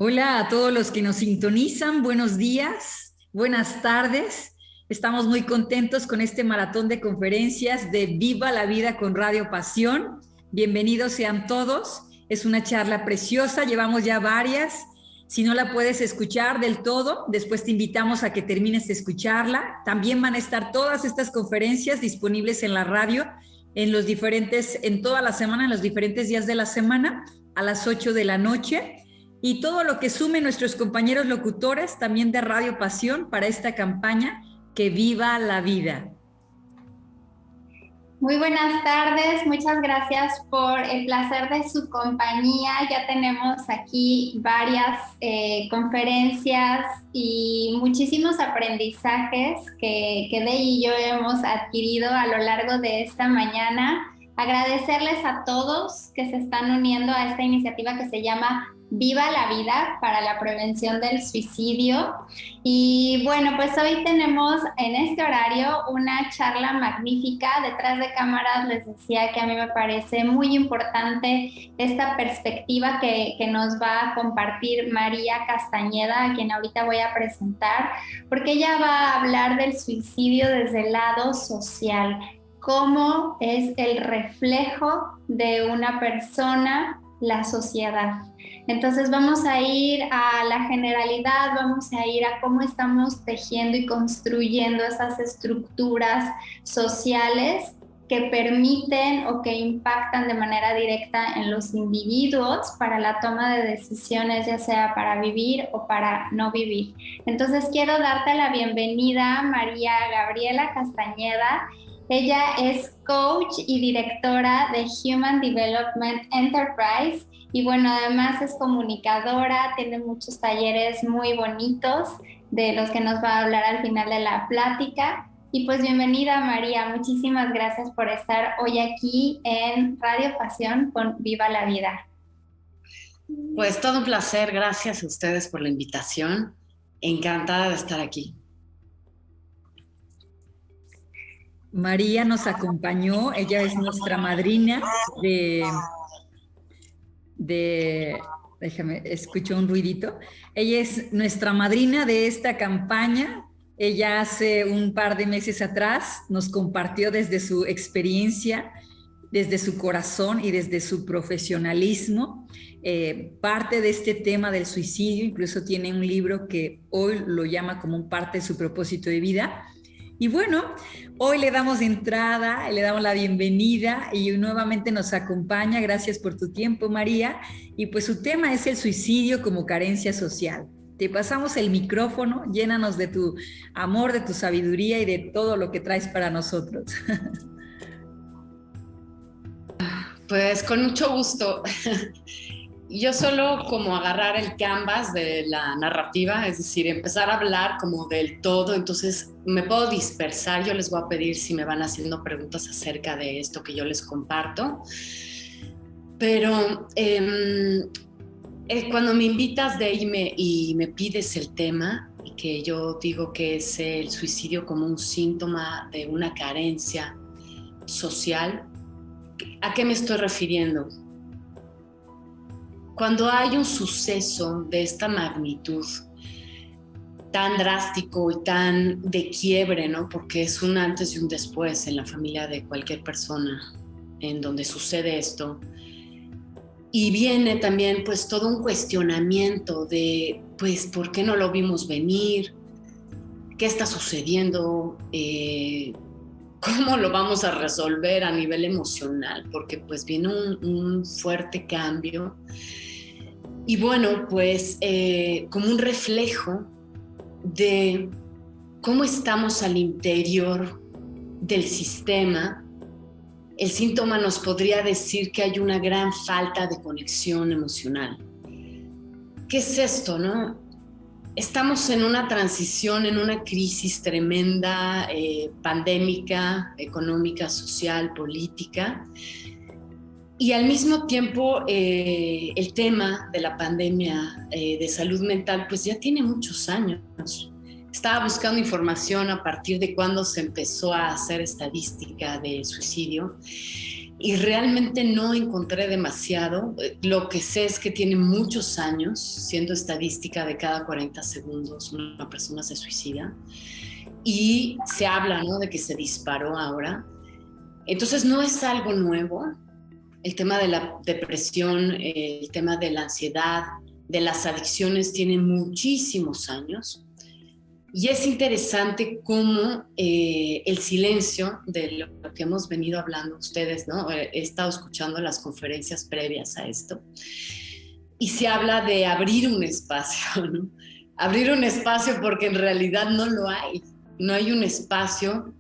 Hola a todos los que nos sintonizan, buenos días, buenas tardes. Estamos muy contentos con este maratón de conferencias de Viva la Vida con Radio Pasión. Bienvenidos sean todos. Es una charla preciosa, llevamos ya varias. Si no la puedes escuchar del todo, después te invitamos a que termines de escucharla. También van a estar todas estas conferencias disponibles en la radio en toda la semana, en los diferentes días de la semana, a las 8 de la noche. Y todo lo que sumen nuestros compañeros locutores también de Radio Pasión para esta campaña Que Viva la Vida. Muy buenas tardes, muchas gracias por el placer de su compañía. Ya tenemos aquí varias conferencias y muchísimos aprendizajes que Dey y yo hemos adquirido a lo largo de esta mañana. Agradecerles a todos que se están uniendo a esta iniciativa que se llama Viva la Vida para la prevención del suicidio. Y bueno, pues hoy tenemos en este horario una charla magnífica. Detrás de cámaras les decía que a mí me parece muy importante esta perspectiva que nos va a compartir María Castañeda, a quien ahorita voy a presentar, porque ella va a hablar del suicidio desde el lado social, cómo es el reflejo de una persona la sociedad. Entonces vamos a ir a la generalidad, vamos a ir a cómo estamos tejiendo y construyendo esas estructuras sociales que permiten o que impactan de manera directa en los individuos para la toma de decisiones, ya sea para vivir o para no vivir. Entonces quiero darte la bienvenida, María Gabriela Castañeda. Ella es coach y directora de Human Development Enterprise y bueno, además es comunicadora, tiene muchos talleres muy bonitos de los que nos va a hablar al final de la plática. Y pues bienvenida María, muchísimas gracias por estar hoy aquí en Radio Pasión con Viva la Vida. Pues todo un placer, gracias a ustedes por la invitación, encantada de estar aquí. María nos acompañó, ella es nuestra madrina déjame, escucho un ruidito. Ella es nuestra madrina de esta campaña. Ella hace un par de meses atrás nos compartió desde su experiencia, desde su corazón y desde su profesionalismo, parte de este tema del suicidio. Incluso tiene un libro que hoy lo llama como parte de su propósito de vida. Y bueno, hoy le damos entrada, le damos la bienvenida y nuevamente nos acompaña. Gracias por tu tiempo, María. Y pues su tema es el suicidio como carencia social. Te pasamos el micrófono, llénanos de tu amor, de tu sabiduría y de todo lo que traes para nosotros. Pues con mucho gusto. Yo solo como agarrar el canvas de la narrativa, es decir, empezar a hablar como del todo, entonces me puedo dispersar. Yo les voy a pedir si me van haciendo preguntas acerca de esto que yo les comparto. Pero cuando me invitas de y me pides el tema, y que yo digo que es el suicidio como un síntoma de una carencia social, ¿a qué me estoy refiriendo? Cuando hay un suceso de esta magnitud, tan drástico y tan de quiebre, ¿no? Porque es un antes y un después en la familia de cualquier persona en donde sucede esto. Y viene también pues todo un cuestionamiento de pues ¿por qué no lo vimos venir? ¿Qué está sucediendo? ¿Cómo lo vamos a resolver a nivel emocional? Porque pues viene un fuerte cambio. Y bueno, pues como un reflejo de cómo estamos al interior del sistema, el síntoma nos podría decir que hay una gran falta de conexión emocional. ¿Qué es esto, no? Estamos en una transición, en una crisis tremenda, pandémica, económica, social, política. Y al mismo tiempo, el tema de la pandemia de salud mental, pues ya tiene muchos años. Estaba buscando información a partir de cuándo se empezó a hacer estadística de suicidio. y realmente no encontré demasiado. Lo que sé es que tiene muchos años, siendo estadística de cada 40 segundos una persona se suicida, y se habla, ¿no?, de que se disparó ahora. Entonces no es algo nuevo. El tema de la depresión, el tema de la ansiedad, de las adicciones tiene muchísimos años. Y es interesante cómo el silencio de lo que hemos venido hablando ustedes, ¿no? He estado escuchando las conferencias previas a esto, y se habla de abrir un espacio, ¿no? Abrir un espacio porque en realidad no lo hay. No hay un espacio.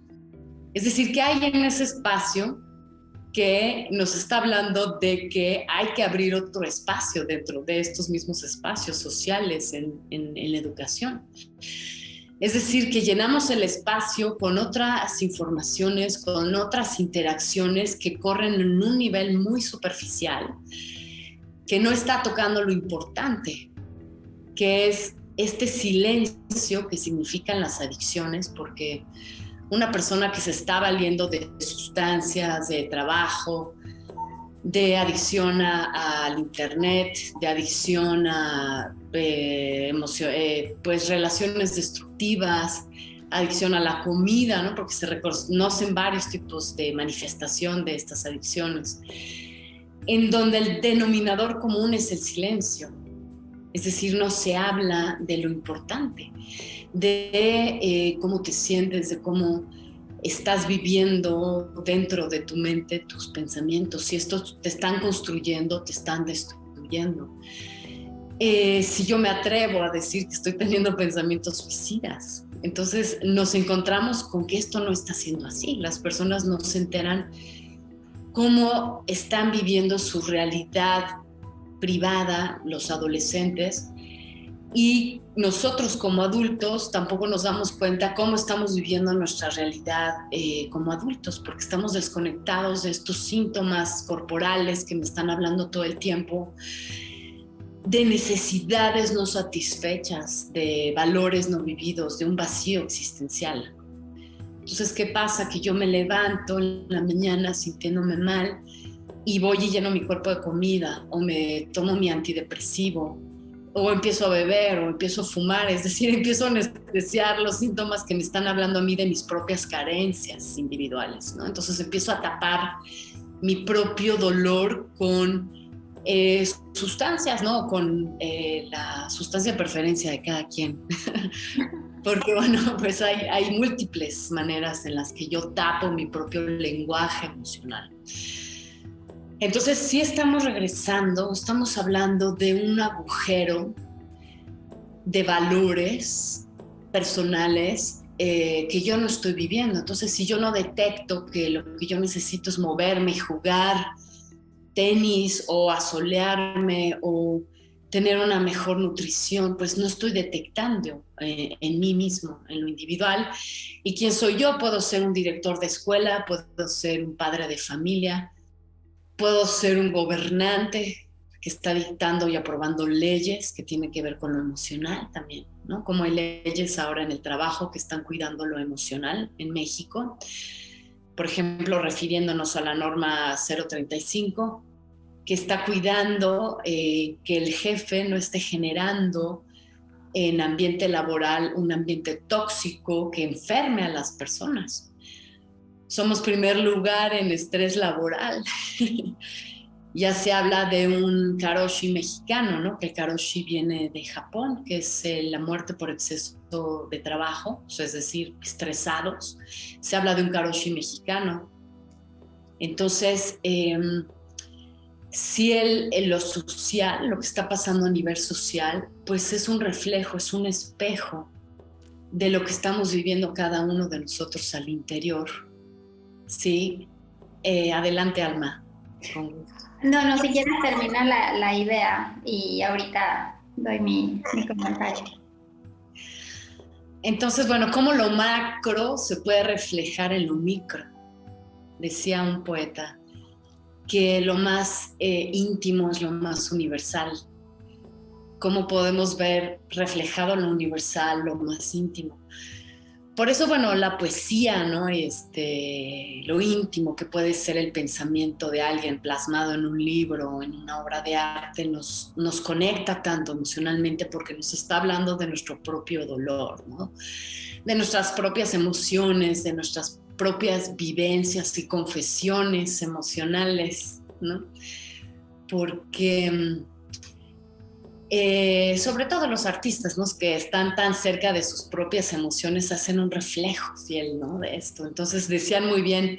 Es decir, ¿qué hay en ese espacio que nos está hablando de que hay que abrir otro espacio dentro de estos mismos espacios sociales en la educación? Es decir, que llenamos el espacio con otras informaciones, con otras interacciones que corren en un nivel muy superficial, que no está tocando lo importante, que es este silencio que significan las adicciones, porque una persona que se está valiendo de sustancias, de trabajo, de adicción al internet, de adicción a pues relaciones destructivas, adicción a la comida, ¿no? Porque se reconocen varios tipos de manifestación de estas adicciones, en donde el denominador común es el silencio. Es decir, no se habla de lo importante, de cómo te sientes, de cómo estás viviendo dentro de tu mente tus pensamientos, si estos te están construyendo, te están destruyendo. Si yo me atrevo a decir que estoy teniendo pensamientos suicidas, entonces nos encontramos con que esto no está siendo así. Las personas no se enteran cómo están viviendo su realidad privada, los adolescentes, y nosotros como adultos tampoco nos damos cuenta cómo estamos viviendo nuestra realidad como adultos, porque estamos desconectados de estos síntomas corporales que me están hablando todo el tiempo, de necesidades no satisfechas, de valores no vividos, de un vacío existencial. Entonces, ¿qué pasa? Que yo me levanto en la mañana sintiéndome mal y voy y lleno mi cuerpo de comida, o me tomo mi antidepresivo, o empiezo a beber, o empiezo a fumar. Es decir, empiezo a anestesiar los síntomas que me están hablando a mí de mis propias carencias individuales, ¿no? Entonces empiezo a tapar mi propio dolor con sustancias, ¿no? Con la sustancia de preferencia de cada quien. Porque, bueno, pues hay múltiples maneras en las que yo tapo mi propio lenguaje emocional. Entonces, sí estamos regresando, estamos hablando de un agujero de valores personales que yo no estoy viviendo. Entonces, si yo no detecto que lo que yo necesito es moverme y jugar tenis o asolearme o tener una mejor nutrición, pues no estoy detectando en mí mismo, en lo individual. ¿Y quién soy yo? Puedo ser un director de escuela, puedo ser un padre de familia, puedo ser un gobernante que está dictando y aprobando leyes que tienen que ver con lo emocional también, ¿no? Como hay leyes ahora en el trabajo que están cuidando lo emocional en México. Por ejemplo, refiriéndonos a la norma 035, que está cuidando que el jefe no esté generando en ambiente laboral un ambiente tóxico que enferme a las personas. Somos primer lugar en estrés laboral. Ya se habla de un karoshi mexicano, ¿no? Que el karoshi viene de Japón, que es la muerte por exceso de trabajo, es decir, estresados. Se habla de un karoshi mexicano. Entonces, si lo social, lo que está pasando a nivel social, pues es un reflejo, es un espejo de lo que estamos viviendo cada uno de nosotros al interior. Sí, adelante, Alma. No, si quieres termina la idea y ahorita doy mi comentario. Entonces, bueno, ¿cómo lo macro se puede reflejar en lo micro? Decía un poeta que lo más íntimo es lo más universal. ¿Cómo podemos ver reflejado lo universal, lo más íntimo? Por eso, bueno, la poesía, ¿no? Lo íntimo que puede ser el pensamiento de alguien plasmado en un libro, en una obra de arte, nos conecta tanto emocionalmente porque nos está hablando de nuestro propio dolor, ¿no? De nuestras propias emociones, de nuestras propias vivencias y confesiones emocionales, ¿no? Porque sobre todo los artistas, ¿no? Que están tan cerca de sus propias emociones, hacen un reflejo fiel, ¿no? De esto. Entonces decían muy bien,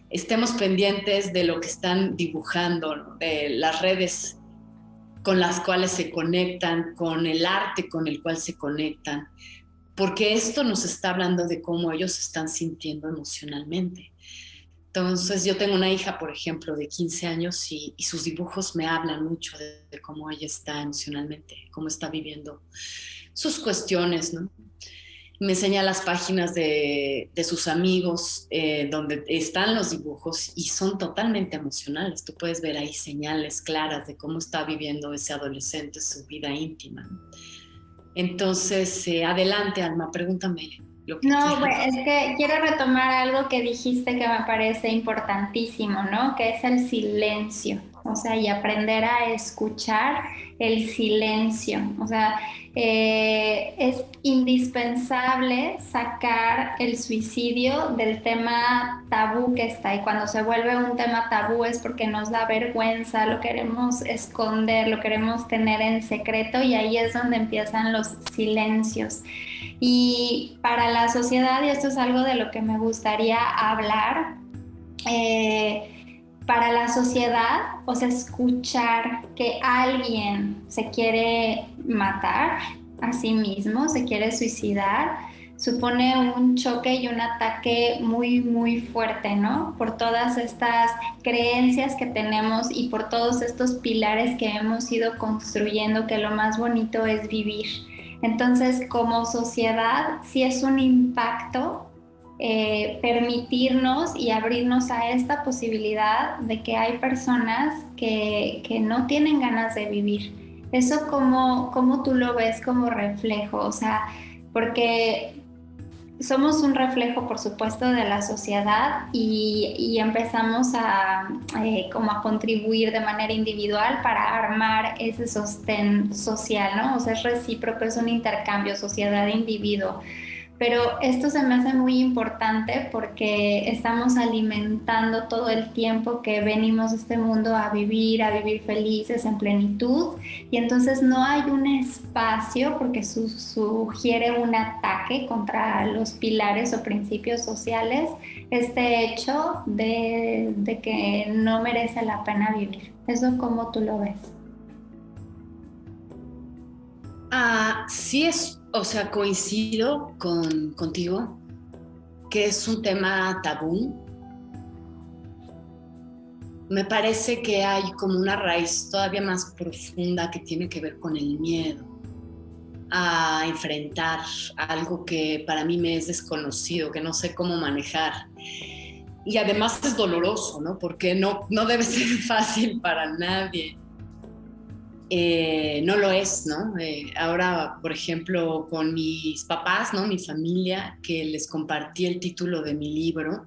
estemos pendientes de lo que están dibujando, ¿no? De las redes con las cuales se conectan, con el arte con el cual se conectan, porque esto nos está hablando de cómo ellos se están sintiendo emocionalmente. Entonces yo tengo una hija, por ejemplo, de 15 años y sus dibujos me hablan mucho de cómo ella está emocionalmente, cómo está viviendo sus cuestiones, ¿no? Me enseña las páginas de sus amigos donde están los dibujos y son totalmente emocionales. Tú puedes ver ahí señales claras de cómo está viviendo ese adolescente su vida íntima, ¿no? Entonces, adelante, Alma, pregúntame lo que No, quieras. pues es que quiero retomar algo que dijiste que me parece importantísimo, ¿no? Que es el silencio, o sea, y aprender a escuchar el silencio. O sea, es indispensable sacar el suicidio del tema tabú que está. Y cuando se vuelve un tema tabú es porque nos da vergüenza, lo queremos esconder, lo queremos tener en secreto y ahí es donde empiezan los silencios. Y para la sociedad, y esto es algo de lo que me gustaría hablar, para la sociedad, o sea, escuchar que alguien se quiere matar a sí mismo, se quiere suicidar, supone un choque y un ataque muy, muy fuerte, ¿no? Por todas estas creencias que tenemos y por todos estos pilares que hemos ido construyendo, que lo más bonito es vivir. Entonces, como sociedad, sí es un impacto permitirnos y abrirnos a esta posibilidad de que hay personas que no tienen ganas de vivir. Eso como tú lo ves como reflejo, o sea, porque somos un reflejo, por supuesto, de la sociedad y empezamos como a contribuir de manera individual para armar ese sostén social, ¿no? O sea, es recíproco, es un intercambio sociedad-individuo. Pero esto se me hace muy importante porque estamos alimentando todo el tiempo que venimos a este mundo a vivir felices, en plenitud, y entonces no hay un espacio porque sugiere un ataque contra los pilares o principios sociales, este hecho de que no merece la pena vivir. ¿Eso cómo tú lo ves? Sí o sea, coincido contigo que es un tema tabú. Me parece que hay como una raíz todavía más profunda que tiene que ver con el miedo a enfrentar algo que para mí me es desconocido, que no sé cómo manejar. Y además es doloroso, ¿no? Porque no debe ser fácil para nadie. No lo es, ¿no? Ahora, por ejemplo, con mis papás, ¿no? Mi familia, que les compartí el título de mi libro,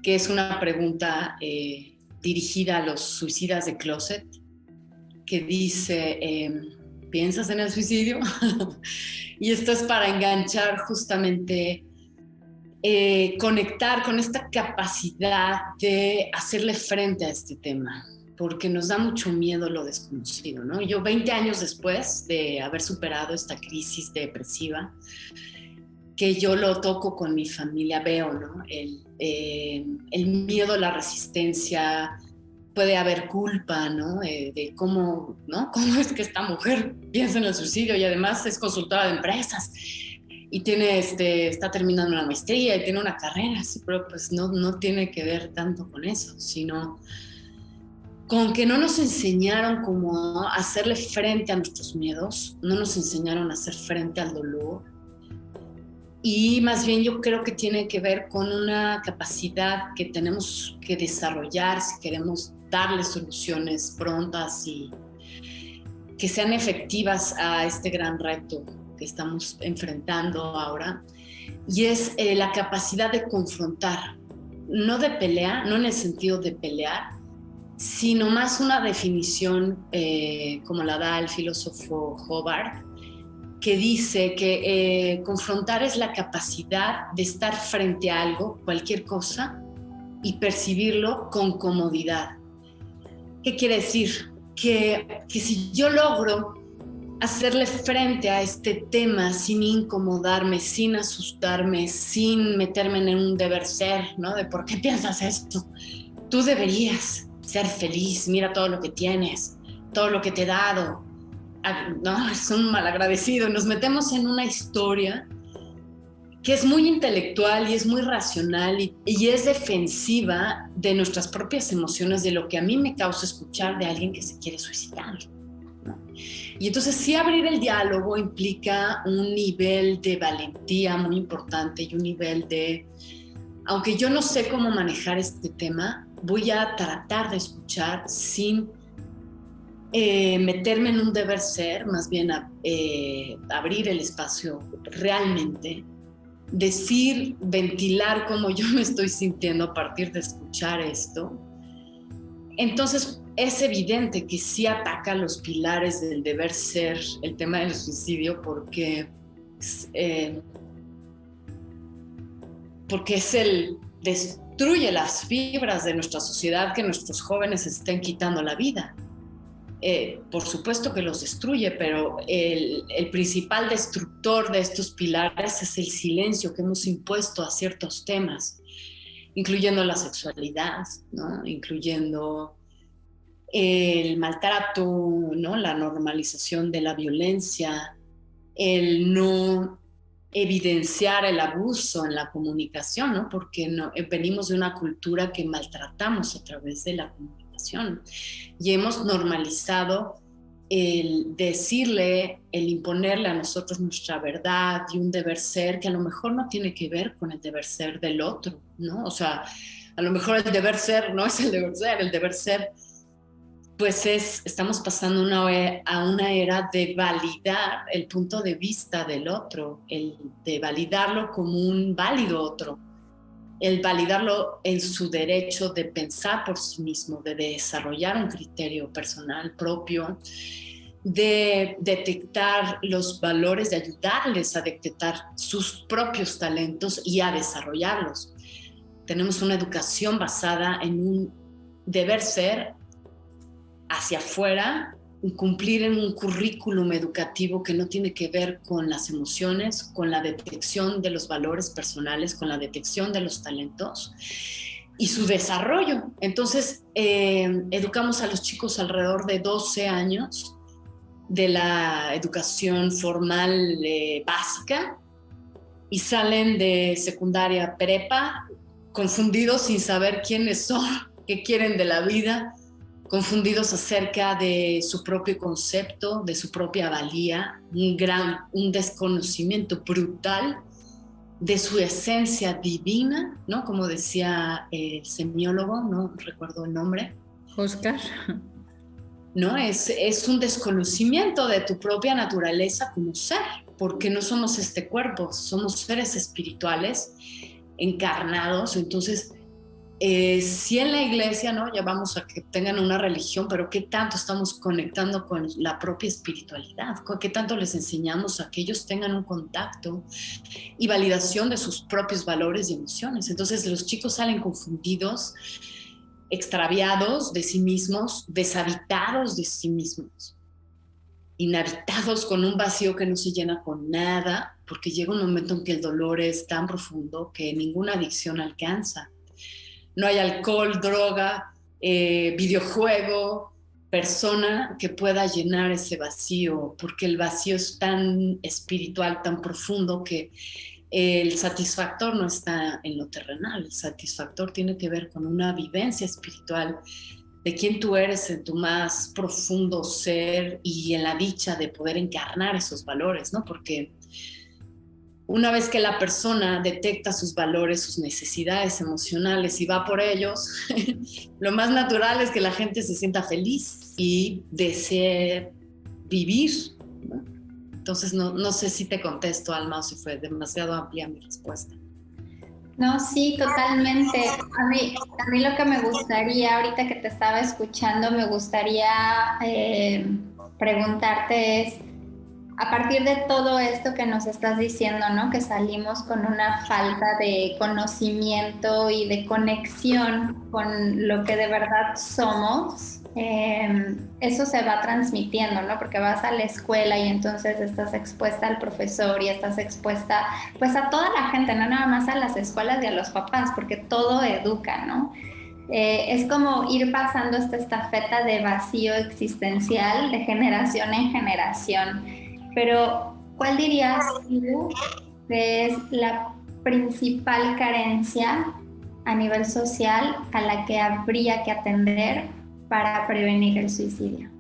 que es una pregunta dirigida a los suicidas de closet, que dice, ¿piensas en el suicidio? Y esto es para enganchar justamente, conectar con esta capacidad de hacerle frente a este tema, porque nos da mucho miedo lo desconocido, ¿no? Yo 20 años después de haber superado esta crisis depresiva, que yo lo toco con mi familia, veo, ¿no? El miedo, la resistencia, puede haber culpa, ¿no? De cómo, ¿no? ¿Cómo es que esta mujer piensa en el suicidio y además es consultora de empresas y tiene, está terminando una maestría y tiene una carrera, sí, pero pues no tiene que ver tanto con eso, sino con que no nos enseñaron cómo hacerle frente a nuestros miedos, no nos enseñaron a hacer frente al dolor. Y más bien yo creo que tiene que ver con una capacidad que tenemos que desarrollar si queremos darle soluciones prontas y que sean efectivas a este gran reto que estamos enfrentando ahora, y es la capacidad de confrontar, no de pelear, no en el sentido de pelear, sino más una definición como la da el filósofo Hobart, que dice que confrontar es la capacidad de estar frente a algo, cualquier cosa, y percibirlo con comodidad. ¿Qué quiere decir? Que si yo logro hacerle frente a este tema sin incomodarme, sin asustarme, sin meterme en un deber ser, ¿no? De por qué piensas esto. Tú deberías ser feliz, mira todo lo que tienes, todo lo que te he dado. No, es un malagradecido. Nos metemos en una historia que es muy intelectual y es muy racional y es defensiva de nuestras propias emociones, de lo que a mí me causa escuchar de alguien que se quiere suicidar, ¿no? Y entonces sí, abrir el diálogo implica un nivel de valentía muy importante y un nivel de, aunque yo no sé cómo manejar este tema, voy a tratar de escuchar sin meterme en un deber ser, más bien abrir el espacio realmente, decir, ventilar cómo yo me estoy sintiendo a partir de escuchar esto. Entonces es evidente que sí ataca los pilares del deber ser el tema del suicidio, porque destruye las fibras de nuestra sociedad, que nuestros jóvenes estén quitando la vida. Por supuesto que los destruye, pero el principal destructor de estos pilares es el silencio que hemos impuesto a ciertos temas, incluyendo la sexualidad, ¿no? Incluyendo el maltrato, ¿no? La normalización de la violencia, el no evidenciar el abuso en la comunicación, ¿no? Porque venimos de una cultura que maltratamos a través de la comunicación y hemos normalizado el decirle, el imponerle a nosotros nuestra verdad y un deber ser que a lo mejor no tiene que ver con el deber ser del otro, ¿no? O sea, a lo mejor el deber ser no es el deber ser pues estamos pasando a una era de validar el punto de vista del otro, de validarlo como un válido otro, el validarlo en su derecho de pensar por sí mismo, de desarrollar un criterio personal propio, de detectar los valores, de ayudarles a detectar sus propios talentos y a desarrollarlos. Tenemos una educación basada en un deber ser hacia afuera, cumplir en un currículum educativo que no tiene que ver con las emociones, con la detección de los valores personales, con la detección de los talentos y su desarrollo. Entonces, educamos a los chicos alrededor de 12 años de la educación formal básica y salen de secundaria prepa confundidos sin saber quiénes son, qué quieren de la vida, confundidos acerca de su propio concepto, de su propia valía, un desconocimiento brutal de su esencia divina, ¿no? Como decía el semiólogo, no recuerdo el nombre. Oscar. ¿No? Es un desconocimiento de tu propia naturaleza como ser, porque no somos este cuerpo, somos seres espirituales encarnados. Entonces, sí, en la iglesia, ¿no? Ya vamos a que tengan una religión, pero ¿qué tanto estamos conectando con la propia espiritualidad? ¿Qué tanto les enseñamos a que ellos tengan un contacto y validación de sus propios valores y emociones? Entonces los chicos salen confundidos, extraviados de sí mismos, deshabitados de sí mismos, inhabitados, con un vacío que no se llena con nada, porque llega un momento en que el dolor es tan profundo que ninguna adicción alcanza. No hay alcohol, droga, videojuego, persona que pueda llenar ese vacío, porque el vacío es tan espiritual, tan profundo, que el satisfactor no está en lo terrenal. El satisfactor tiene que ver con una vivencia espiritual de quién tú eres en tu más profundo ser y en la dicha de poder encarnar esos valores, ¿no? Porque una vez que la persona detecta sus valores, sus necesidades emocionales y va por ellos, lo más natural es que la gente se sienta feliz y desee vivir, ¿no? Entonces no sé si te contesto, Alma, o si fue demasiado amplia mi respuesta. No, sí, totalmente. A mí lo que me gustaría, ahorita que te estaba escuchando, me gustaría preguntarte es, a partir de todo esto que nos estás diciendo, ¿no? Que salimos con una falta de conocimiento y de conexión con lo que de verdad somos, eso se va transmitiendo, ¿no? Porque vas a la escuela y entonces estás expuesta al profesor y estás expuesta, pues, a toda la gente, no nada más a las escuelas y a los papás, porque todo educa, ¿no? Es como ir pasando esta estafeta de vacío existencial de generación en generación. Pero, ¿cuál dirías tú que es la principal carencia a nivel social a la que habría que atender para prevenir el suicidio?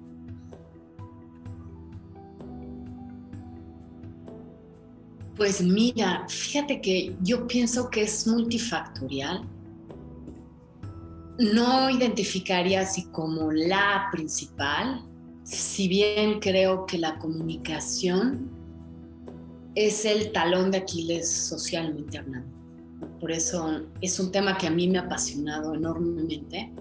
Pues mira, fíjate que yo pienso que es multifactorial. No identificaría así como la principal, si bien creo que la comunicación es el talón de Aquiles socialmente hablando. Por eso es un tema que a mí me ha apasionado enormemente,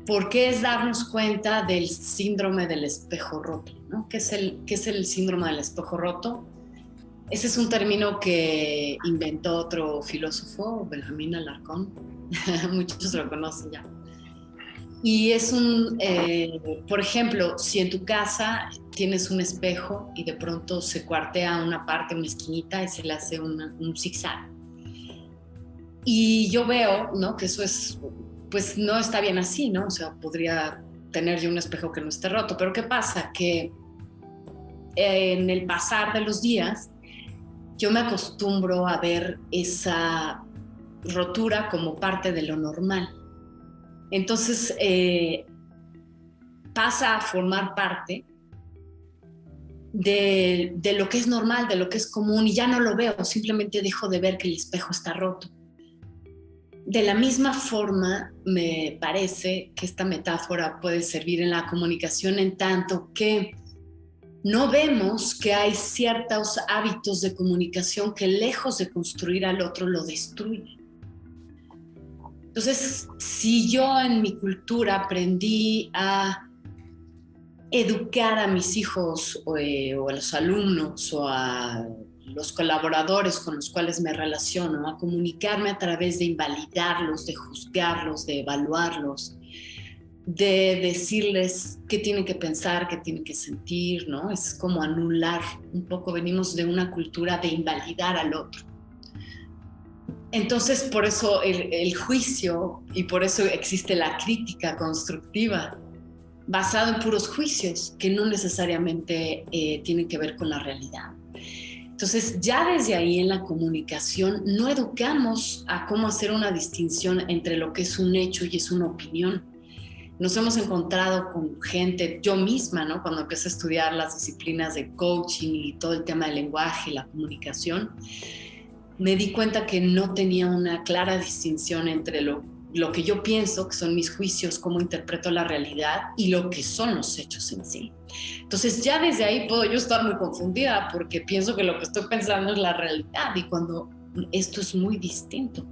porque es darnos cuenta del síndrome del espejo roto, ¿no? ¿Qué es el síndrome del espejo roto? Ese es un término que inventó otro filósofo, Benjamín Alarcón. Muchos lo conocen ya. Y es por ejemplo, si en tu casa tienes un espejo y de pronto se cuartea una parte, una esquinita y se le hace un zigzag. Y yo veo, ¿no? Que eso es, pues no está bien así, ¿no? O sea, podría tener yo un espejo que no esté roto, pero ¿qué pasa? Que en el pasar de los días, yo me acostumbro a ver esa rotura como parte de lo normal. Entonces pasa a formar parte de lo que es normal, de lo que es común, y ya no lo veo, simplemente dejo de ver que el espejo está roto. De la misma forma, me parece que esta metáfora puede servir en la comunicación en tanto que no vemos que hay ciertos hábitos de comunicación que lejos de construir al otro lo destruyen. Entonces, si yo en mi cultura aprendí a educar a mis hijos o a los alumnos o a los colaboradores con los cuales me relaciono, a comunicarme a través de invalidarlos, de juzgarlos, de evaluarlos, de decirles qué tienen que pensar, qué tienen que sentir, ¿no? Es como anular un poco, venimos de una cultura de invalidar al otro. Entonces, por eso el juicio y por eso existe la crítica constructiva, basado en puros juicios que no necesariamente tienen que ver con la realidad. Entonces, ya desde ahí en la comunicación no educamos a cómo hacer una distinción entre lo que es un hecho y es una opinión. Nos hemos encontrado con gente, yo misma, ¿no? Cuando empecé a estudiar las disciplinas de coaching y todo el tema del lenguaje y la comunicación, me di cuenta que no tenía una clara distinción entre lo que yo pienso, que son mis juicios, cómo interpreto la realidad, y lo que son los hechos en sí. Entonces ya desde ahí puedo yo estar muy confundida porque pienso que lo que estoy pensando es la realidad y cuando esto es muy distinto.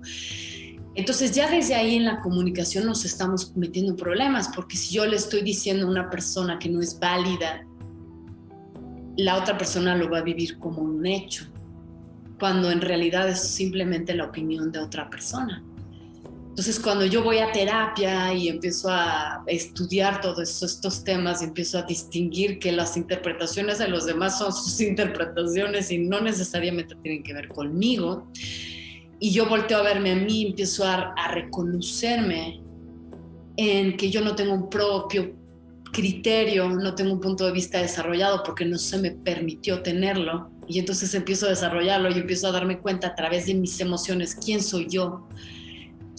Entonces ya desde ahí en la comunicación nos estamos metiendo en problemas porque si yo le estoy diciendo a una persona que no es válida, la otra persona lo va a vivir como un hecho, cuando en realidad es simplemente la opinión de otra persona. Entonces, cuando yo voy a terapia y empiezo a estudiar todos estos temas, empiezo a distinguir que las interpretaciones de los demás son sus interpretaciones y no necesariamente tienen que ver conmigo, y yo volteo a verme a mí, empiezo a reconocerme en que yo no tengo un propio criterio, no tengo un punto de vista desarrollado porque no se me permitió tenerlo, y entonces empiezo a desarrollarlo y empiezo a darme cuenta a través de mis emociones quién soy yo,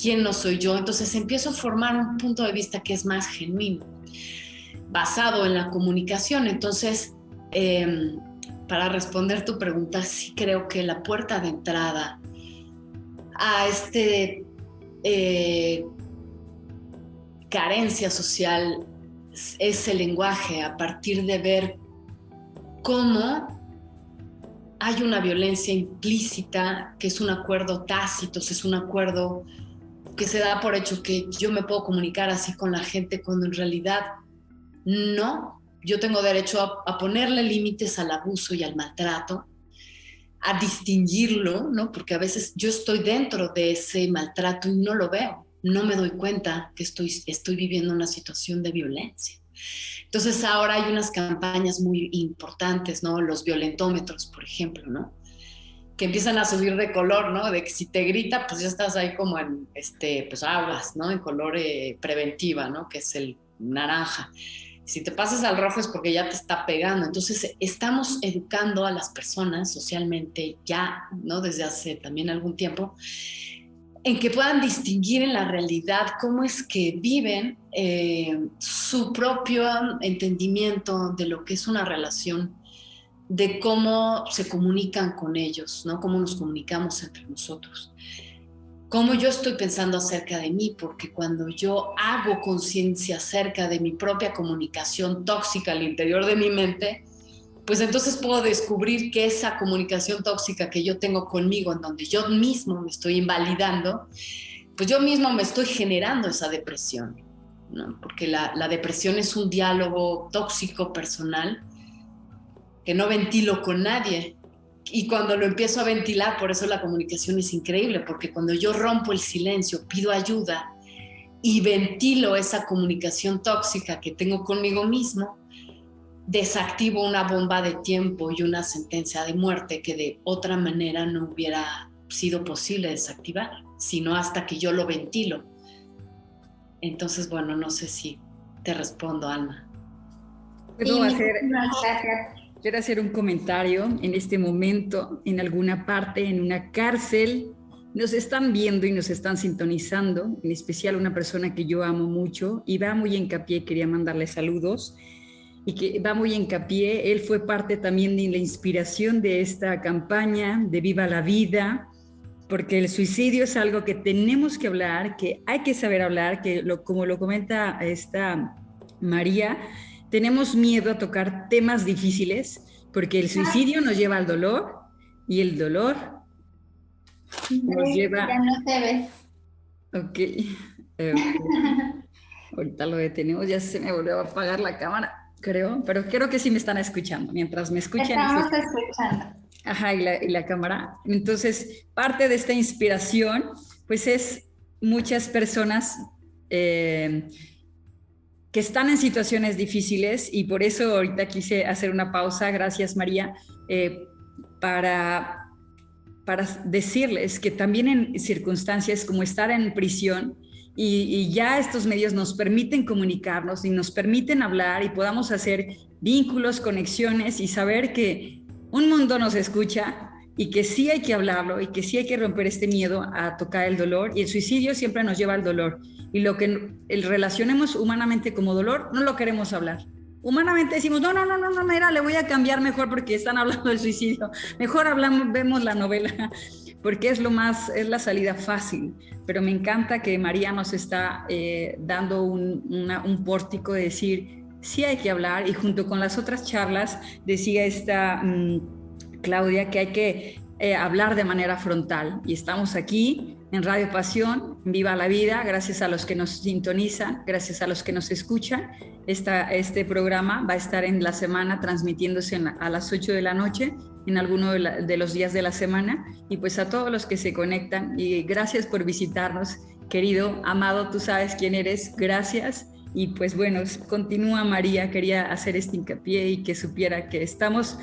quién no soy yo. Entonces empiezo a formar un punto de vista que es más genuino, basado en la comunicación. Entonces, para responder tu pregunta, sí creo que la puerta de entrada a carencia social es el lenguaje, a partir de ver cómo hay una violencia implícita, que es un acuerdo tácito, es un acuerdo que se da por hecho que yo me puedo comunicar así con la gente, cuando en realidad no. Yo tengo derecho a ponerle límites al abuso y al maltrato, a distinguirlo, ¿no? Porque a veces yo estoy dentro de ese maltrato y no lo veo, no me doy cuenta que estoy viviendo una situación de violencia. Entonces ahora hay unas campañas muy importantes, ¿no? Los violentómetros, por ejemplo, ¿no? Que empiezan a subir de color, ¿no? De que si te grita, pues ya estás ahí como en, pues aguas, ¿no? En color preventiva, ¿no? Que es el naranja. Si te pasas al rojo es porque ya te está pegando. Entonces estamos educando a las personas socialmente ya, ¿no? Desde hace también algún tiempo, en que puedan distinguir en la realidad cómo es que viven su propio entendimiento de lo que es una relación, de cómo se comunican con ellos, ¿no? Cómo nos comunicamos entre nosotros. Cómo yo estoy pensando acerca de mí, porque cuando yo hago conciencia acerca de mi propia comunicación tóxica al interior de mi mente, pues entonces puedo descubrir que esa comunicación tóxica que yo tengo conmigo, en donde yo mismo me estoy invalidando, pues yo mismo me estoy generando esa depresión, ¿no? Porque la depresión es un diálogo tóxico personal que no ventilo con nadie. Y cuando lo empiezo a ventilar, por eso la comunicación es increíble, porque cuando yo rompo el silencio, pido ayuda y ventilo esa comunicación tóxica que tengo conmigo mismo, desactivo una bomba de tiempo y una sentencia de muerte que de otra manera no hubiera sido posible desactivar, sino hasta que yo lo ventilo. Entonces, bueno, no sé si te respondo, Alma. Quiero hacer un comentario. En este momento, en alguna parte, en una cárcel, nos están viendo y nos están sintonizando, en especial una persona que yo amo mucho y va muy hincapié, quería mandarle saludos, y que va muy hincapié. Él fue parte también de la inspiración de esta campaña de Viva la Vida, porque el suicidio es algo que tenemos que hablar, que hay que saber hablar, que como lo comenta esta María, tenemos miedo a tocar temas difíciles, porque el suicidio nos lleva al dolor y el dolor nos lleva... Ya no te ves. Ok. Ahorita lo detenemos, ya se me volvió a apagar la cámara, creo, pero creo que sí me están escuchando. Mientras me escuchan... Estamos escuchando. Ajá, y la cámara. Entonces, parte de esta inspiración, pues es muchas personas que están en situaciones difíciles, y por eso ahorita quise hacer una pausa, gracias María, para decirles que también en circunstancias como estar en prisión, y ya estos medios nos permiten comunicarnos y nos permiten hablar y podamos hacer vínculos, conexiones y saber que un mundo nos escucha y que sí hay que hablarlo y que sí hay que romper este miedo a tocar el dolor, y el suicidio siempre nos lleva al dolor, y lo que relacionemos humanamente como dolor no lo queremos hablar. Humanamente decimos, no, mira, le voy a cambiar mejor porque están hablando del suicidio, mejor vemos la novela, porque es la salida fácil. Pero me encanta que María nos está dando un pórtico de decir, sí hay que hablar, y junto con las otras charlas decía esta Claudia que hay que hablar de manera frontal, y estamos aquí en Radio Pasión, Viva la Vida, gracias a los que nos sintonizan, gracias a los que nos escuchan. Este programa va a estar en la semana transmitiéndose a las 8 de la noche, en alguno de los días de la semana, y pues a todos los que se conectan, y gracias por visitarnos, querido, amado, tú sabes quién eres, gracias. Y pues bueno, continúa María, quería hacer este hincapié y que supiera que estamos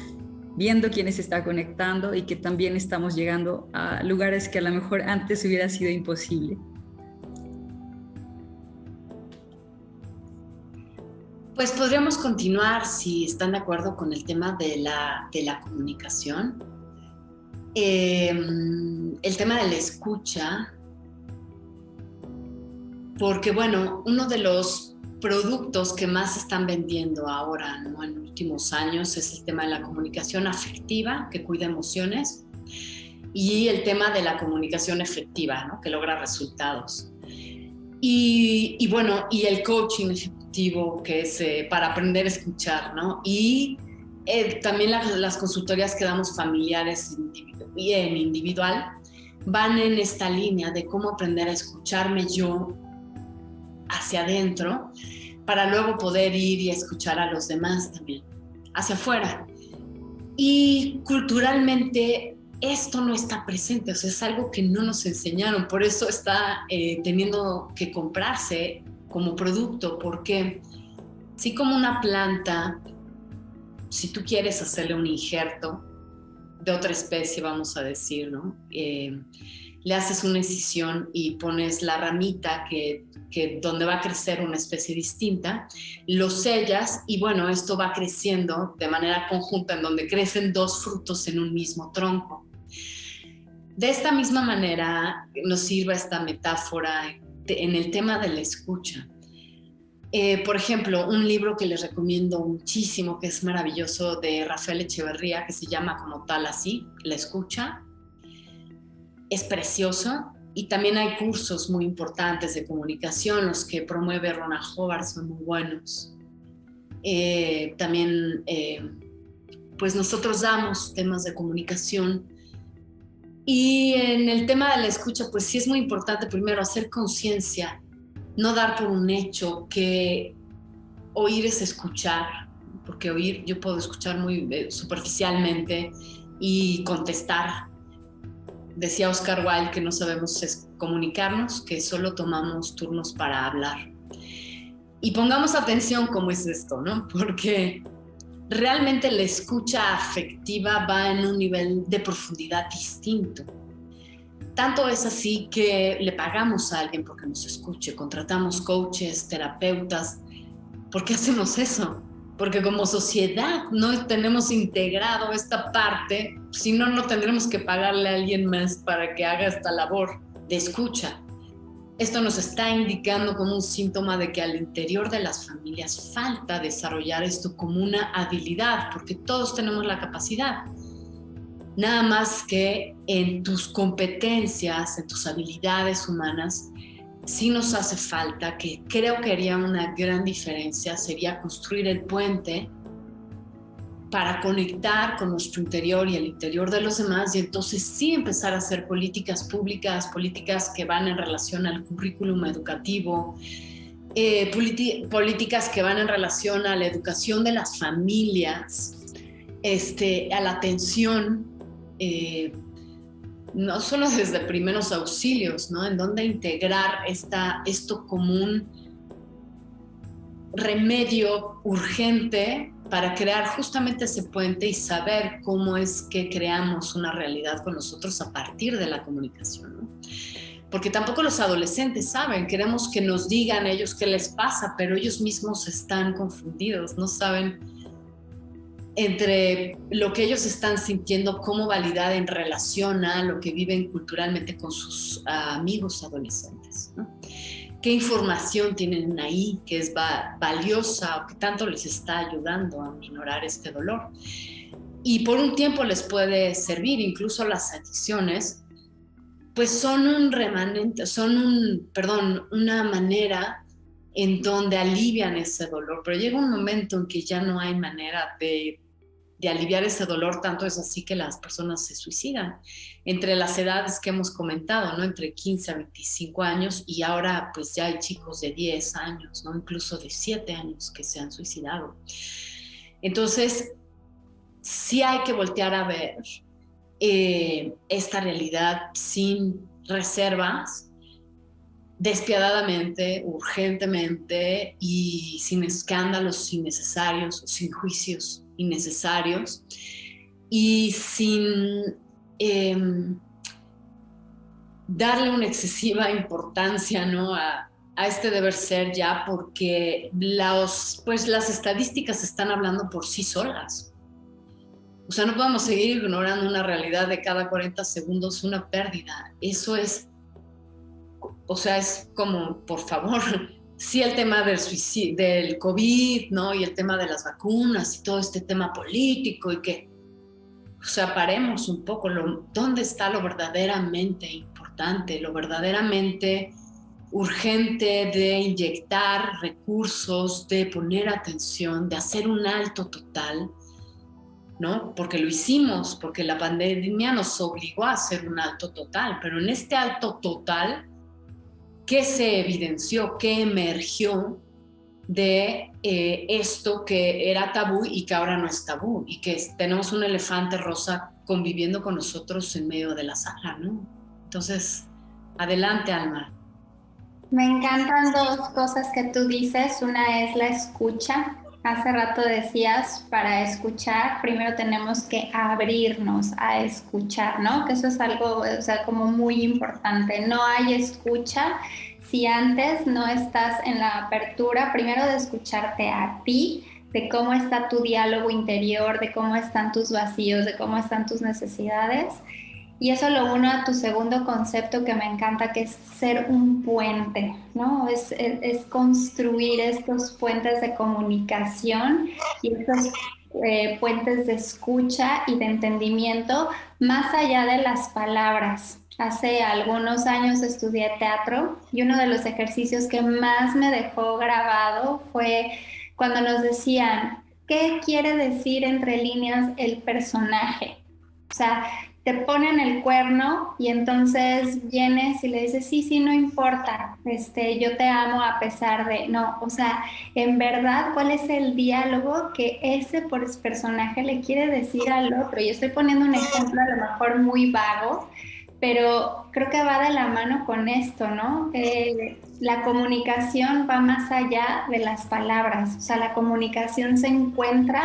viendo quién se está conectando y que también estamos llegando a lugares que a lo mejor antes hubiera sido imposible. Pues podríamos continuar, si están de acuerdo, con el tema de la comunicación. El tema de la escucha, porque bueno, uno de los productos que más se están vendiendo ahora, ¿no?, en últimos años, es el tema de la comunicación afectiva, que cuida emociones, y el tema de la comunicación efectiva, ¿no?, que logra resultados. Y bueno, y el coaching efectivo, que es para aprender a escuchar, ¿no? Y También las consultorías que damos familiares y en individual van en esta línea de cómo aprender a escucharme yo hacia adentro para luego poder ir y escuchar a los demás también, hacia afuera. Y culturalmente esto no está presente, o sea, es algo que no nos enseñaron, por eso está teniendo que comprarse como producto, porque así como una planta, si tú quieres hacerle un injerto de otra especie, vamos a decir, ¿no? Le haces una incisión y pones la ramita que donde va a crecer una especie distinta, lo sellas y bueno, esto va creciendo de manera conjunta en donde crecen dos frutos en un mismo tronco. De esta misma manera nos sirve esta metáfora en el tema de la escucha. Por ejemplo, un libro que les recomiendo muchísimo, que es maravilloso, de Rafael Echeverría, que se llama como tal así, La Escucha. Es precioso y también hay cursos muy importantes de comunicación, los que promueve Ronald Howard son muy buenos. También, pues nosotros damos temas de comunicación y en el tema de la escucha, pues sí es muy importante primero hacer conciencia, no dar por un hecho que oír es escuchar, porque oír yo puedo escuchar muy superficialmente y contestar. Decía Oscar Wilde que no sabemos comunicarnos, que solo tomamos turnos para hablar. Y pongamos atención cómo es esto, ¿no? Porque realmente la escucha afectiva va en un nivel de profundidad distinto. Tanto es así que le pagamos a alguien porque nos escuche, contratamos coaches, terapeutas. ¿Por qué hacemos eso? Porque como sociedad no tenemos integrado esta parte, si no, no tendremos que pagarle a alguien más para que haga esta labor de escucha. Esto nos está indicando como un síntoma de que al interior de las familias falta desarrollar esto como una habilidad, porque todos tenemos la capacidad. Nada más que en tus competencias, en tus habilidades humanas, sí nos hace falta, que creo que haría una gran diferencia, sería construir el puente para conectar con nuestro interior y el interior de los demás y entonces sí empezar a hacer políticas públicas, políticas que van en relación al currículum educativo, políticas que van en relación a la educación de las familias, a la atención, no solo desde primeros auxilios, ¿no? En donde integrar esto como un remedio urgente para crear justamente ese puente y saber cómo es que creamos una realidad con nosotros a partir de la comunicación, ¿no? Porque tampoco los adolescentes saben, queremos que nos digan ellos qué les pasa, pero ellos mismos están confundidos, no saben entre lo que ellos están sintiendo, cómo validar en relación a lo que viven culturalmente con sus amigos adolescentes, ¿no? ¿Qué información tienen ahí que es valiosa o que tanto les está ayudando a minorar este dolor? Y por un tiempo les puede servir, incluso las adicciones, pues son un remanente, una manera en donde alivian ese dolor, pero llega un momento en que ya no hay manera de aliviar ese dolor, tanto es así que las personas se suicidan. Entre las edades que hemos comentado, ¿no? Entre 15 a 25 años y ahora pues ya hay chicos de 10 años, ¿no? Incluso de 7 años que se han suicidado. Entonces, sí hay que voltear a ver esta realidad sin reservas, despiadadamente, urgentemente y sin escándalos innecesarios, sin juicios innecesarios y sin darle una excesiva importancia, ¿no? a este deber ser ya, porque las estadísticas están hablando por sí solas. O sea, no podemos seguir ignorando una realidad de cada 40 segundos una pérdida. Eso es, o sea, es como, por favor, sí el tema del suicidio, del COVID, ¿no? Y el tema de las vacunas y todo este tema político y que, o sea, paremos un poco, ¿dónde está lo verdaderamente importante, lo verdaderamente urgente de inyectar recursos, de poner atención, de hacer un alto total ¿no? Porque lo hicimos, porque la pandemia nos obligó a hacer un alto total, pero en este alto total, ¿qué se evidenció? ¿Qué emergió de esto que era tabú y que ahora no es tabú? Y que tenemos un elefante rosa conviviendo con nosotros en medio de la sala, ¿no? Entonces, adelante, Alma. Me encantan dos cosas que tú dices. Una es la escucha. Hace rato decías, para escuchar, primero tenemos que abrirnos a escuchar, ¿no? Que eso es algo, o sea, como muy importante. No hay escucha si antes no estás en la apertura, primero de escucharte a ti, de cómo está tu diálogo interior, de cómo están tus vacíos, de cómo están tus necesidades. Y eso lo uno a tu segundo concepto que me encanta, que es ser un puente, ¿no? Es construir estos puentes de comunicación y estos puentes de escucha y de entendimiento más allá de las palabras. Hace algunos años estudié teatro y uno de los ejercicios que más me dejó grabado fue cuando nos decían, ¿qué quiere decir entre líneas el personaje? O sea, te ponen el cuerno y entonces vienes y le dices, sí, sí, no importa, yo te amo a pesar de, no, o sea, en verdad, ¿cuál es el diálogo que ese personaje le quiere decir al otro? Y estoy poniendo un ejemplo a lo mejor muy vago, pero creo que va de la mano con esto, ¿no? La comunicación va más allá de las palabras, o sea, la comunicación se encuentra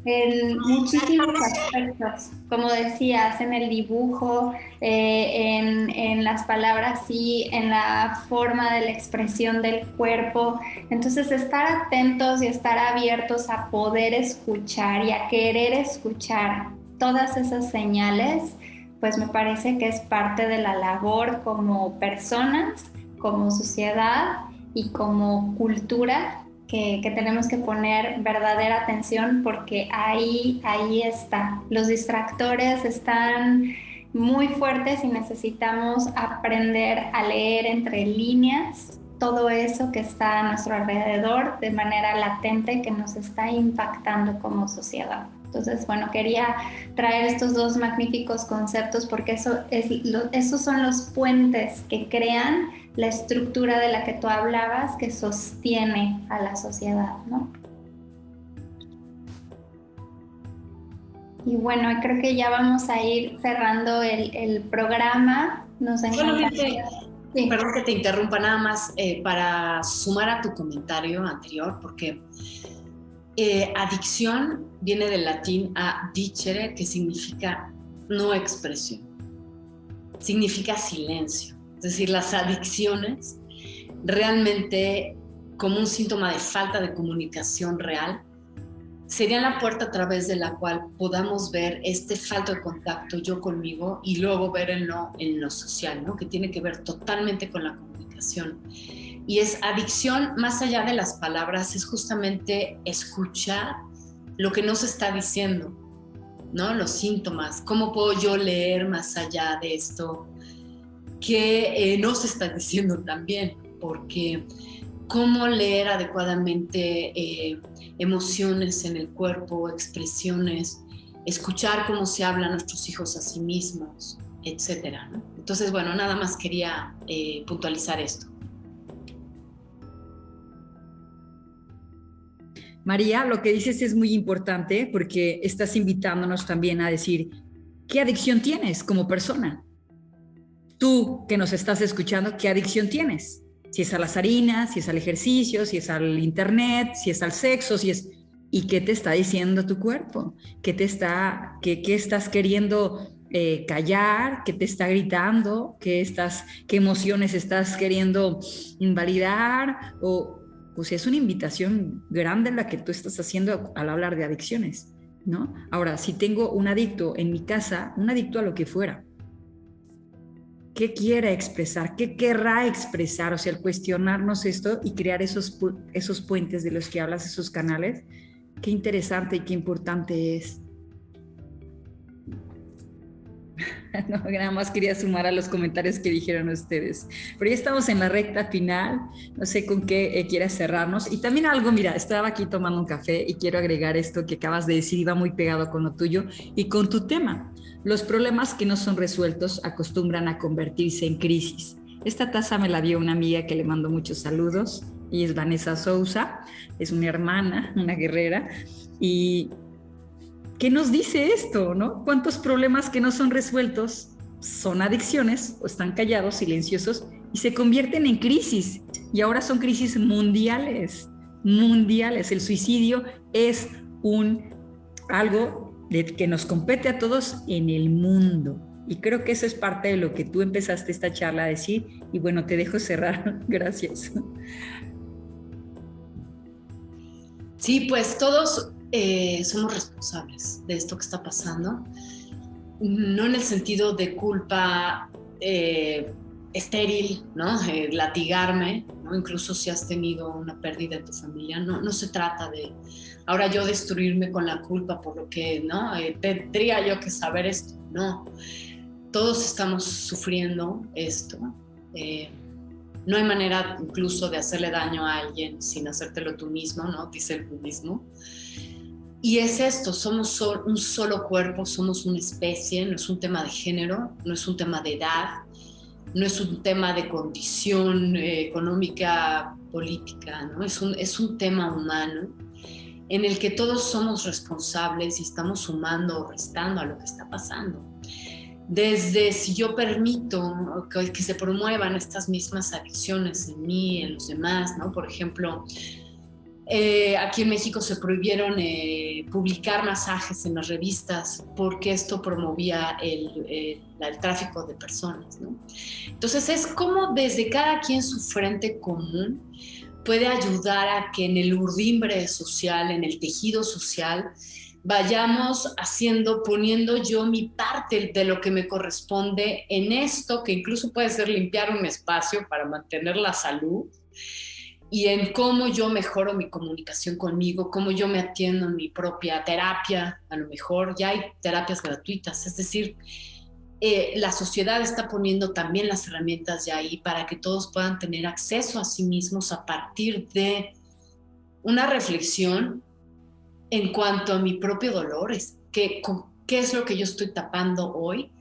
en muchísimos aspectos, como decías, en el dibujo, en las palabras, sí, en la forma de la expresión del cuerpo. Entonces, estar atentos y estar abiertos a poder escuchar y a querer escuchar todas esas señales, pues me parece que es parte de la labor como personas, como sociedad y como cultura que tenemos que poner verdadera atención porque ahí está. Los distractores están muy fuertes y necesitamos aprender a leer entre líneas todo eso que está a nuestro alrededor de manera latente que nos está impactando como sociedad. Entonces, bueno, quería traer estos dos magníficos conceptos porque esos son los puentes que crean la estructura de la que tú hablabas que sostiene a la sociedad, ¿no? Y bueno, creo que ya vamos a ir cerrando el programa. Nos encanta. Sí. Perdón que te interrumpa, nada más para sumar a tu comentario anterior, porque adicción viene del latín addicere, que significa no expresión, significa silencio. Es decir, las adicciones realmente, como un síntoma de falta de comunicación real, serían la puerta a través de la cual podamos ver este falta de contacto yo conmigo y luego ver el no en lo social, ¿no? Que tiene que ver totalmente con la comunicación. Y es adicción, más allá de las palabras, es justamente escuchar lo que nos está diciendo, ¿no? Los síntomas, cómo puedo yo leer más allá de esto que nos está diciendo también, porque cómo leer adecuadamente emociones en el cuerpo, expresiones, escuchar cómo se hablan nuestros hijos a sí mismos, etcétera, ¿no? Entonces, bueno, nada más quería puntualizar esto. María, lo que dices es muy importante porque estás invitándonos también a decir, ¿qué adicción tienes como persona? Tú que nos estás escuchando, ¿qué adicción tienes? Si es a las harinas, si es al ejercicio, si es al internet, si es al sexo, si es... ¿Y qué te está diciendo tu cuerpo? ¿Qué estás queriendo callar? ¿Qué te está gritando? ¿Qué emociones estás queriendo invalidar? O sea, es una invitación grande la que tú estás haciendo al hablar de adicciones, ¿no? Ahora, si tengo un adicto en mi casa, un adicto a lo que fuera, ¿qué quiere expresar? ¿Qué querrá expresar? O sea, el cuestionarnos esto y crear esos puentes de los que hablas, esos canales, qué interesante y qué importante es. No, nada más quería sumar a los comentarios que dijeron ustedes. Pero ya estamos en la recta final. No sé con qué quieras cerrarnos. Y también algo, mira, estaba aquí tomando un café y quiero agregar esto que acabas de decir, iba muy pegado con lo tuyo y con tu tema. Los problemas que no son resueltos acostumbran a convertirse en crisis. Esta taza me la dio una amiga que le mando muchos saludos. Ella es Vanessa Sousa, es una hermana, una guerrera. Y ¿qué nos dice esto, no? ¿Cuántos problemas que no son resueltos son adicciones o están callados, silenciosos y se convierten en crisis? Y ahora son crisis mundiales, mundiales. El suicidio es algo que nos compete a todos en el mundo. Y creo que eso es parte de lo que tú empezaste esta charla a decir. Y bueno, te dejo cerrar. Gracias. Sí, pues todos somos responsables de esto que está pasando, no en el sentido de culpa estéril, ¿no? Latigarme, ¿no? Incluso si has tenido una pérdida en tu familia, no se trata de ahora yo destruirme con la culpa por lo que, ¿no? Tendría yo que saber esto, no. Todos estamos sufriendo esto. No hay manera incluso de hacerle daño a alguien sin hacértelo tú mismo, ¿no? Dice el budismo. Y es esto, somos un solo cuerpo, somos una especie, no es un tema de género, no es un tema de edad, no es un tema de condición económica, política, ¿no? Es un tema humano en el que todos somos responsables y estamos sumando o restando a lo que está pasando. Desde si yo permito que se promuevan estas mismas adicciones en mí, en los demás, ¿no? Por ejemplo, aquí en México se prohibieron publicar masajes en las revistas porque esto promovía el tráfico de personas, ¿no? Entonces es como desde cada quien su frente común puede ayudar a que en el urdimbre social, en el tejido social, vayamos poniendo yo mi parte de lo que me corresponde en esto, que incluso puede ser limpiar un espacio para mantener la salud, y en cómo yo mejoro mi comunicación conmigo, cómo yo me atiendo en mi propia terapia. A lo mejor ya hay terapias gratuitas, es decir, la sociedad está poniendo también las herramientas ya ahí para que todos puedan tener acceso a sí mismos a partir de una reflexión en cuanto a mi propio dolor, qué es lo que yo estoy tapando hoy.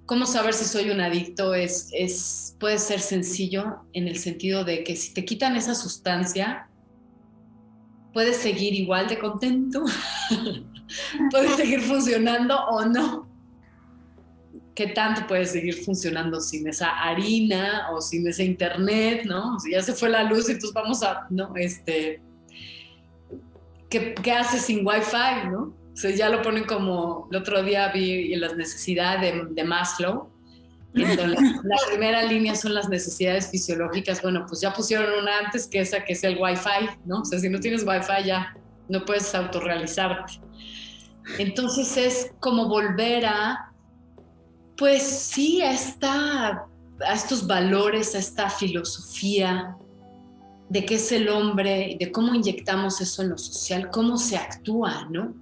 ¿Cómo saber si soy un adicto? Puede ser sencillo en el sentido de que si te quitan esa sustancia, puedes seguir igual de contento, puedes seguir funcionando o no. ¿Qué tanto puedes seguir funcionando sin esa harina o sin ese internet, ¿no? Si ya se fue la luz, entonces vamos a, ¿no? ¿Qué haces sin Wi-Fi, no? O sea, ya lo ponen como, el otro día vi las necesidades de Maslow, en donde la primera línea son las necesidades fisiológicas. Bueno, pues ya pusieron una antes que esa, que es el Wi-Fi, ¿no? O sea, si no tienes Wi-Fi ya no puedes autorrealizarte. Entonces es como volver pues sí, a estos valores, a esta filosofía de qué es el hombre, de cómo inyectamos eso en lo social, cómo se actúa, ¿no?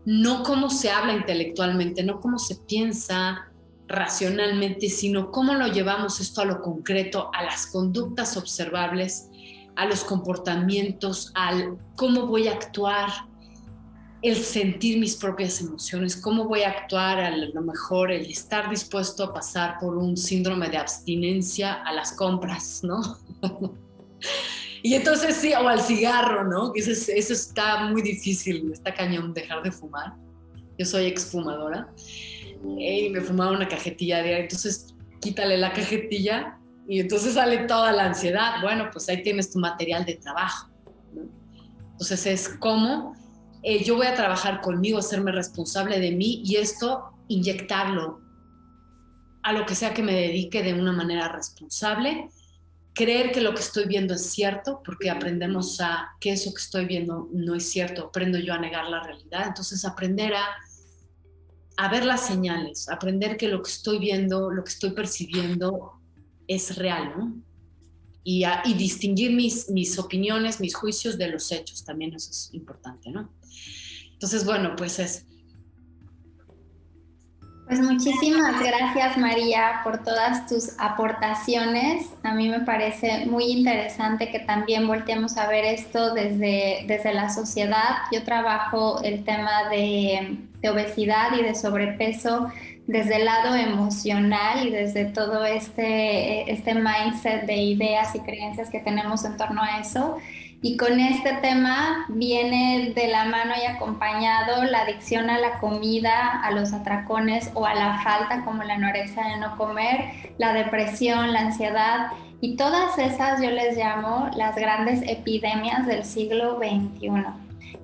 No cómo se habla intelectualmente, no cómo se piensa racionalmente, sino cómo lo llevamos esto a lo concreto, a las conductas observables, a los comportamientos, al cómo voy a actuar, el sentir mis propias emociones, cómo voy a actuar, a lo mejor el estar dispuesto a pasar por un síndrome de abstinencia a las compras, ¿no? Y entonces sí, o al cigarro, ¿no? Eso está muy difícil, está cañón dejar de fumar. Yo soy exfumadora y me fumaba una cajetilla diaria, entonces quítale la cajetilla y entonces sale toda la ansiedad. Bueno, pues ahí tienes tu material de trabajo, ¿no? Entonces es como yo voy a trabajar conmigo, hacerme responsable de mí y esto inyectarlo a lo que sea que me dedique de una manera responsable. Creer que lo que estoy viendo es cierto, porque aprendemos a que eso que estoy viendo no es cierto, aprendo yo a negar la realidad, entonces aprender a ver las señales, aprender que lo que estoy viendo, lo que estoy percibiendo es real, ¿no? Y distinguir mis opiniones, mis juicios de los hechos, también eso es importante, ¿no? Entonces, bueno, pues es... Pues muchísimas gracias, María, por todas tus aportaciones. A mí me parece muy interesante que también volteemos a ver esto desde la sociedad. Yo trabajo el tema de obesidad y de sobrepeso desde el lado emocional y desde todo este mindset de ideas y creencias que tenemos en torno a eso. Y con este tema viene de la mano y acompañado la adicción a la comida, a los atracones o a la falta, como la anorexia de no comer, la depresión, la ansiedad, y todas esas yo les llamo las grandes epidemias del siglo XXI.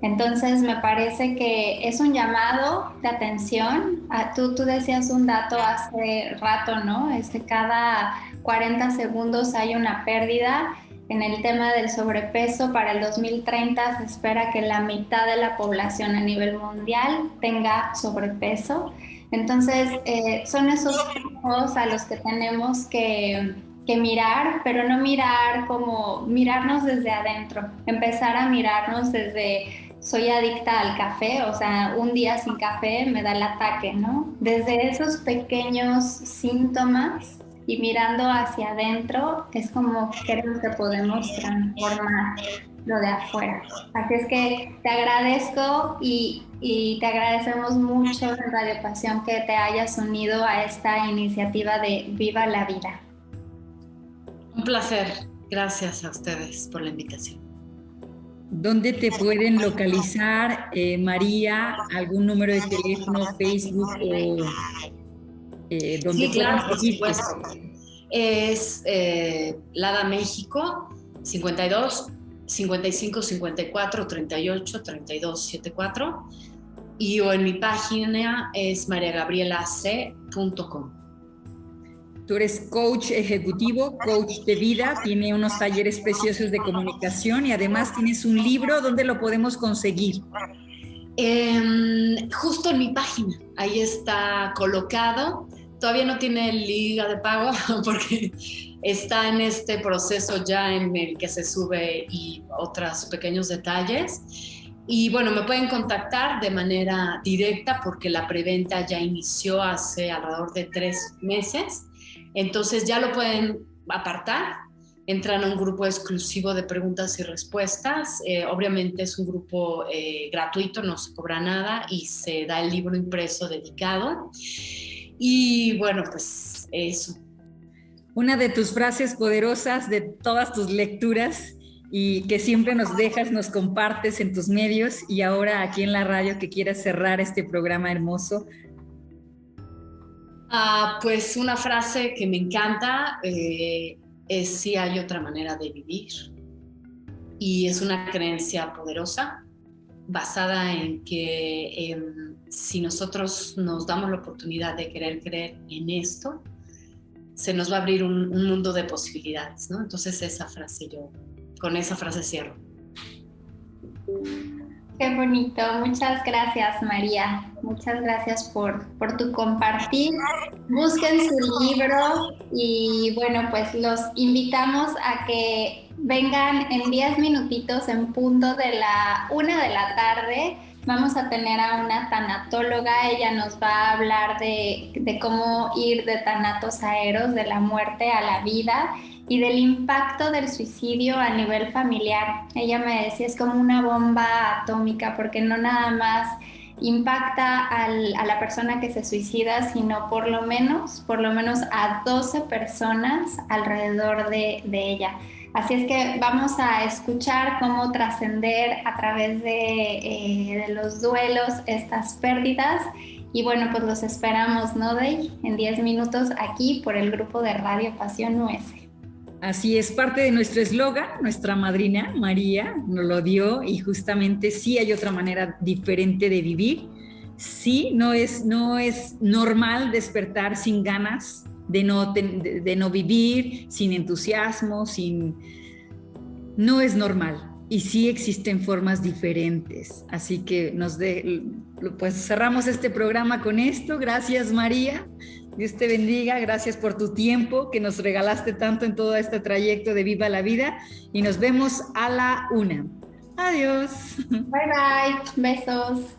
Entonces me parece que es un llamado de atención. Tú decías un dato hace rato, ¿no? Cada 40 segundos hay una pérdida. En el tema del sobrepeso, para el 2030 se espera que la mitad de la población a nivel mundial tenga sobrepeso. Entonces, son esos focos a los que tenemos que mirar, pero no mirar como mirarnos desde adentro, empezar a mirarnos desde soy adicta al café, o sea, un día sin café me da el ataque, ¿no? Desde esos pequeños síntomas y mirando hacia adentro es como creo que podemos transformar lo de afuera. Así es que te agradezco y te agradecemos mucho en Radio Pasión que te hayas unido a esta iniciativa de Viva la Vida. Un placer. Gracias a ustedes por la invitación. ¿Dónde te pueden localizar, María? ¿Algún número de teléfono, Facebook o donde sí, claro, por supuesto. Es Lada México, 52 55 54 38 32 74, y o en mi página es mariagabrielac.com. Tú eres coach ejecutivo, coach de vida, tiene unos talleres preciosos de comunicación y además tienes un libro. ¿Dónde lo podemos conseguir? Justo en mi página, ahí está colocado. Todavía no tiene liga de pago porque está en este proceso ya en el que se sube y otros pequeños detalles. Y bueno, me pueden contactar de manera directa porque la preventa ya inició hace alrededor de 3 meses. Entonces ya lo pueden apartar, entran a un grupo exclusivo de preguntas y respuestas. Obviamente es un grupo gratuito, no se cobra nada y se da el libro impreso dedicado. Y bueno, pues eso. Una de tus frases poderosas de todas tus lecturas y que siempre nos dejas, nos compartes en tus medios y ahora aquí en la radio que quieras cerrar este programa hermoso. Pues una frase que me encanta es sí hay otra manera de vivir, y es una creencia poderosa basada en que si nosotros nos damos la oportunidad de querer creer en esto, se nos va a abrir un mundo de posibilidades, ¿no? Entonces con esa frase cierro. Qué bonito, muchas gracias, María, muchas gracias por tu compartir. Busquen su libro y bueno, pues los invitamos a que vengan en 10 minutitos en punto de la 1 de la tarde. Vamos a tener a una tanatóloga, ella nos va a hablar de cómo ir de tanatos a eros, de la muerte a la vida y del impacto del suicidio a nivel familiar. Ella me decía, es como una bomba atómica porque no nada más impacta a la persona que se suicida, sino por lo menos a 12 personas alrededor de ella. Así es que vamos a escuchar cómo trascender a través de los duelos estas pérdidas. Y bueno, pues los esperamos, ¿no, Dey? En 10 minutos aquí por el grupo de Radio Pasión US. Así es, parte de nuestro eslogan, nuestra madrina María nos lo dio y justamente sí hay otra manera diferente de vivir. Sí, no es normal despertar sin ganas de no vivir, sin entusiasmo, no es normal. Y sí existen formas diferentes. Así que pues cerramos este programa con esto. Gracias, María. Dios te bendiga, gracias por tu tiempo que nos regalaste tanto en todo este trayecto de Viva la Vida y nos vemos a la 1. Adiós. Bye bye, besos.